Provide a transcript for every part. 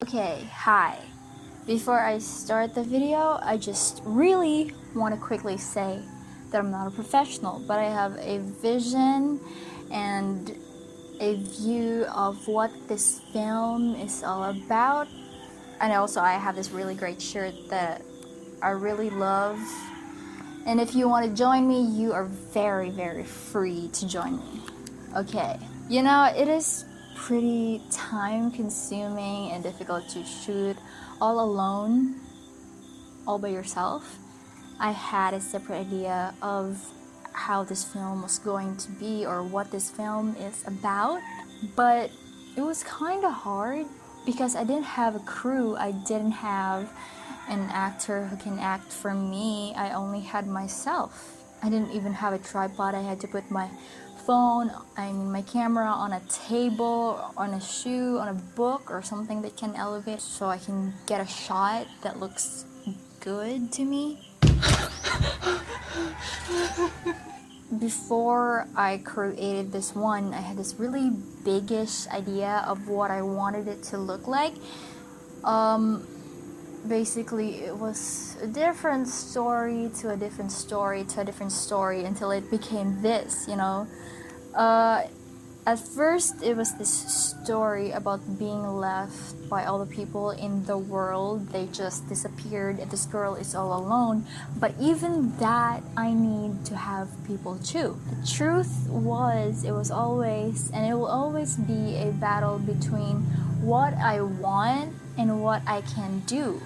Okay, hi. Before I start the video, I just really want to quickly say that I'm not a professional, but I have a vision and a view of what this film is all about. And also I have this really great shirt that I really love. And if you want to join me, you are very, very free to join me. Okay. You know, it is pretty time consuming and difficult to shoot all alone, all by yourself. I had a separate idea of how this film was going to be or what this film is about, but it was kind of hard because I didn't have a crew. I didn't have an actor who can act for me. I only had myself. I didn't even have a tripod. I had to put my my camera on a table, on a shoe, on a book or something that can elevate so I can get a shot that looks good to me. Before I created this one, I had this really biggish idea of what I wanted it to look like. Basically it was a different story to a different story to a different story until it became this, At first it was this story about being left by all the people in the world. They just disappeared and this girl is all alone. But even that, I need to have people too. The truth was, it was always and it will always be a battle between what I want and what I can do.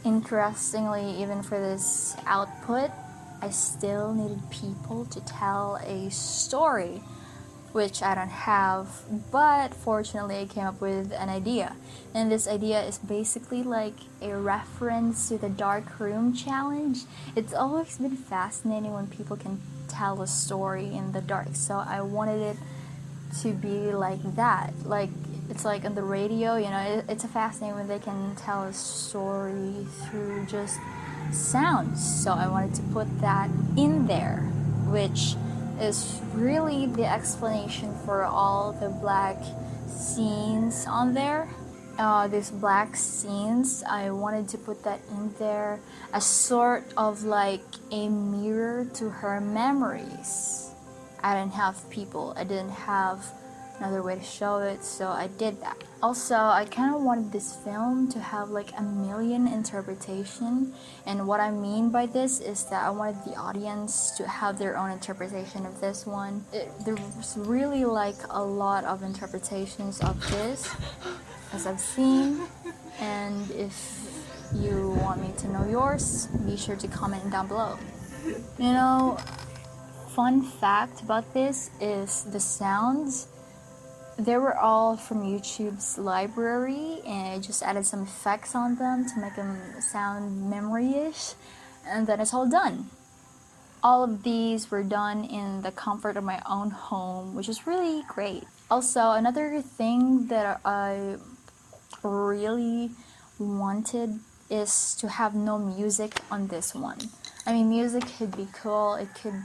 Interestingly, even for this output, I still needed people to tell a story, which I don't have, but fortunately I came up with an idea. And this idea is basically like a reference to the Dark Room Challenge. It's always been fascinating when people can tell a story in the dark, so I wanted it to be like that. Like, it's like on the radio, it's a fascinating when they can tell a story through just sounds. So I wanted to put that in there, which is really the explanation for all the black scenes on there. These black scenes, I wanted to put that in there as sort of like a mirror to her memories. I didn't have people, I didn't have another way to show it, so I did that. Also, I kind of wanted this film to have like a million interpretation, and what I mean by this is that I wanted the audience to have their own interpretation of this one. There was really like a lot of interpretations of this as I've seen, and if you want me to know yours, be sure to comment down below. Fun fact about this is the sounds. They were all from YouTube's library, and I just added some effects on them to make them sound memory-ish, and then it's all done. All of these were done in the comfort of my own home, which is really great. Also, another thing that I really wanted is to have no music on this one. I mean, music could be cool, it could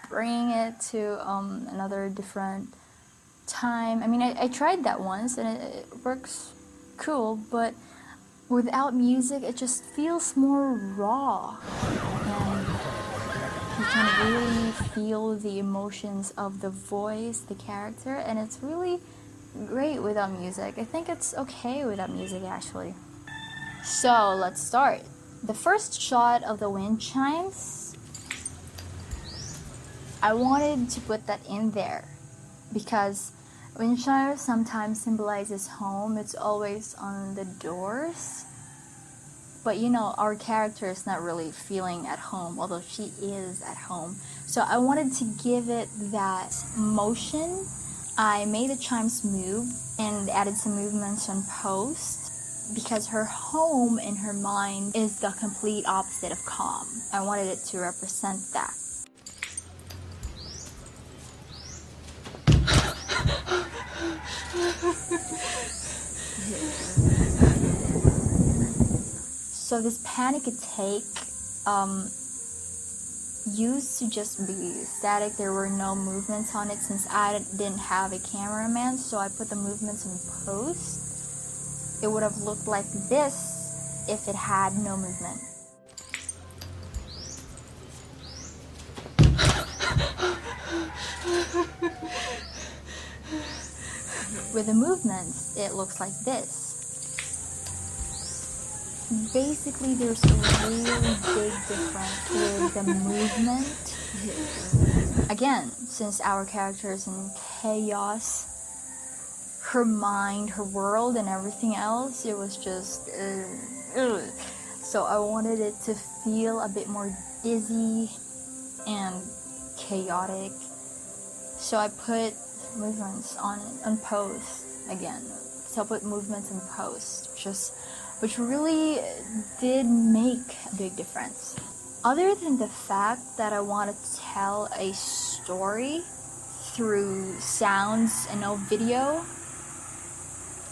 bring it to another different time. I mean, I tried that once and it works cool, but without music it just feels more raw, and you can really feel the emotions of the voice, the character, and it's really great without music. I think it's okay without music, actually. So let's start. The first shot of the wind chimes, I wanted to put that in there because wind chimes sometimes symbolizes home. It's always on the doors. But our character is not really feeling at home, although she is at home. So I wanted to give it that motion. I made the chimes move and added some movements on post because her home in her mind is the complete opposite of calm. I wanted it to represent that. So this panic attack used to just be static. There were no movements on it since I didn't have a cameraman, so I put the movements in post. it would have looked like this if it had no movement. With the movements, it looks like this. Basically, there's a really big difference with the movement. Again, since our character is in chaos, her mind, her world, and everything else, it was just so I wanted it to feel a bit more dizzy and chaotic, so I put movements on post again. So I put movements in post, which really did make a big difference. Other than the fact that I want to tell a story through sounds and no video,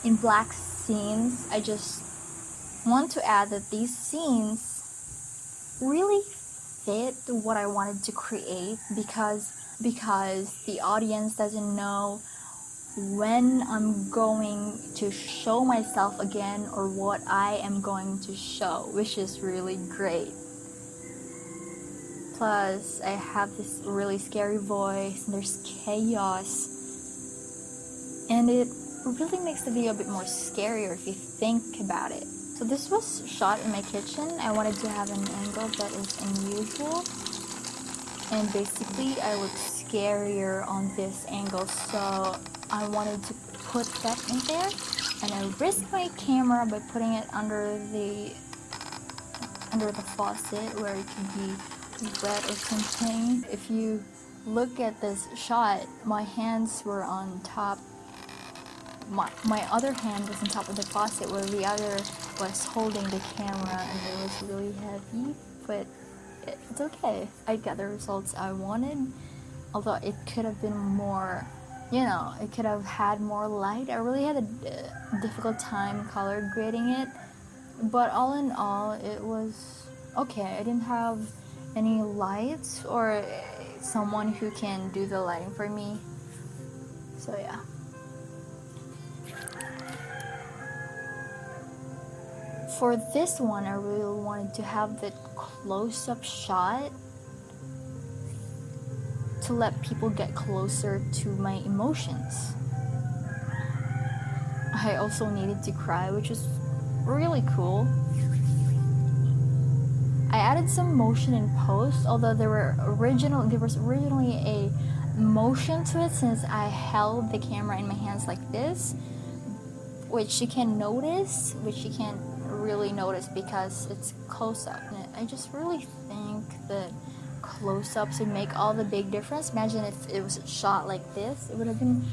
in black scenes, I just want to add that these scenes really fit what I wanted to create because the audience doesn't know when I'm going to show myself again or what I am going to show, which is really great. Plus, I have this really scary voice, and there's chaos, and it really makes the video a bit more scarier if you think about it. So this was shot in my kitchen. I wanted to have an angle that is unusual, and basically I look scarier on this angle, so I wanted to put that in there, and I risked my camera by putting it under the faucet where it could be wet or something. If you look at this shot, my hands were on top. My other hand was on top of the faucet where the other was holding the camera, and it was really heavy, but it's okay. I got the results I wanted, although it could have been more, it could have had more light. I really had a difficult time color grading it, but all in all, it was okay. I didn't have any lights or someone who can do the lighting for me, so yeah. For this one, I really wanted to have the close-up shot to let people get closer to my emotions. I also needed to cry, which is really cool. I added some motion in post, although there was originally a motion to it since I held the camera in my hands like this, which you can notice, which you can't really notice because it's close-up. And I just really think that close-ups would make all the big difference. Imagine if it was shot like this, it would have been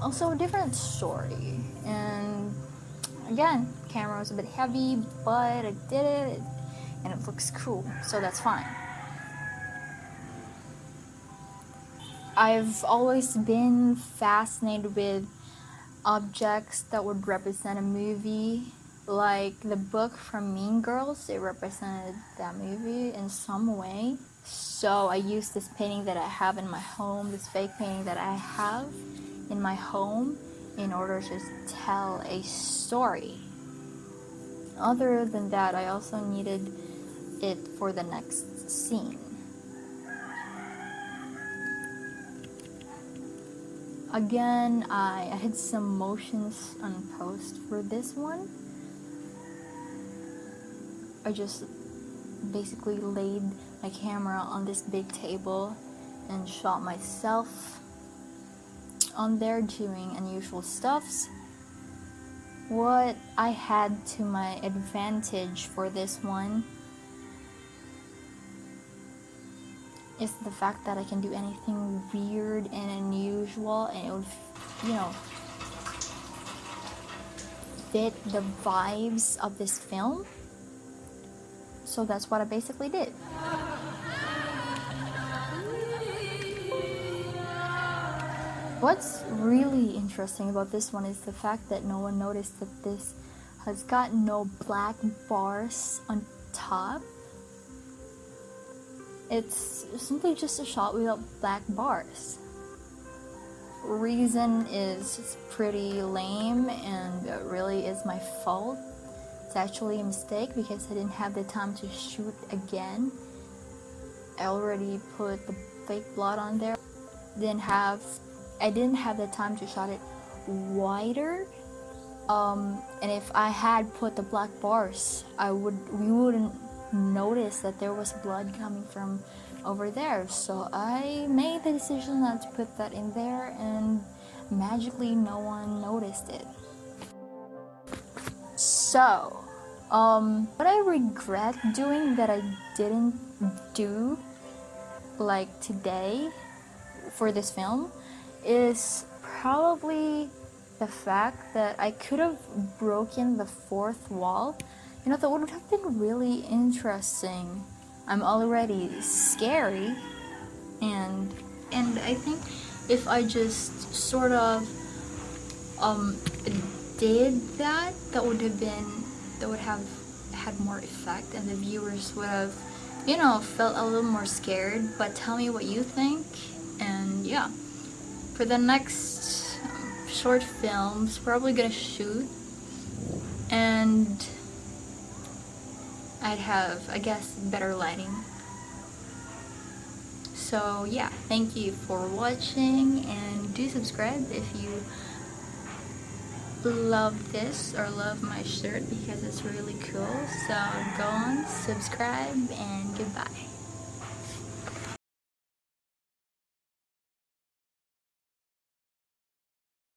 also a different story. And again, camera was a bit heavy, but I did it, and it looks cool, so that's fine. I've always been fascinated with objects that would represent a movie, like the book from Mean Girls. It represented that movie in some way. So I used this painting that I have in my home, this fake painting that I have in my home, in order to tell a story. Other than that, I also needed it for the next scene. Again, I had some motions on post for this one. I just basically laid my camera on this big table and shot myself on there doing unusual stuffs. What I had to my advantage for this one is the fact that I can do anything weird and unusual, and it would, fit the vibes of this film. So that's what I basically did. What's really interesting about this one is the fact that no one noticed that this has got no black bars on top. It's simply just a shot without black bars, reason is pretty lame and really is my fault. It's actually a mistake because I didn't have the time to shoot again. I already put the fake blood on there. I didn't have the time to shot it wider. And if I had put the black bars, we wouldn't notice that there was blood coming from over there. So I made the decision not to put that in there, and magically no one noticed it. So, what I regret doing that I didn't do like today for this film is probably the fact that I could have broken the fourth wall. You know, that would have been really interesting. I'm already scary, and I think if I just sort of did that, that would have had more effect, and the viewers would have, you know, felt a little more scared. But tell me what you think, and yeah, for the next short films, probably gonna shoot, and I'd have, I guess, better lighting. So yeah, thank you for watching, and do subscribe if you love this or love my shirt because it's really cool. So go on, subscribe, and goodbye.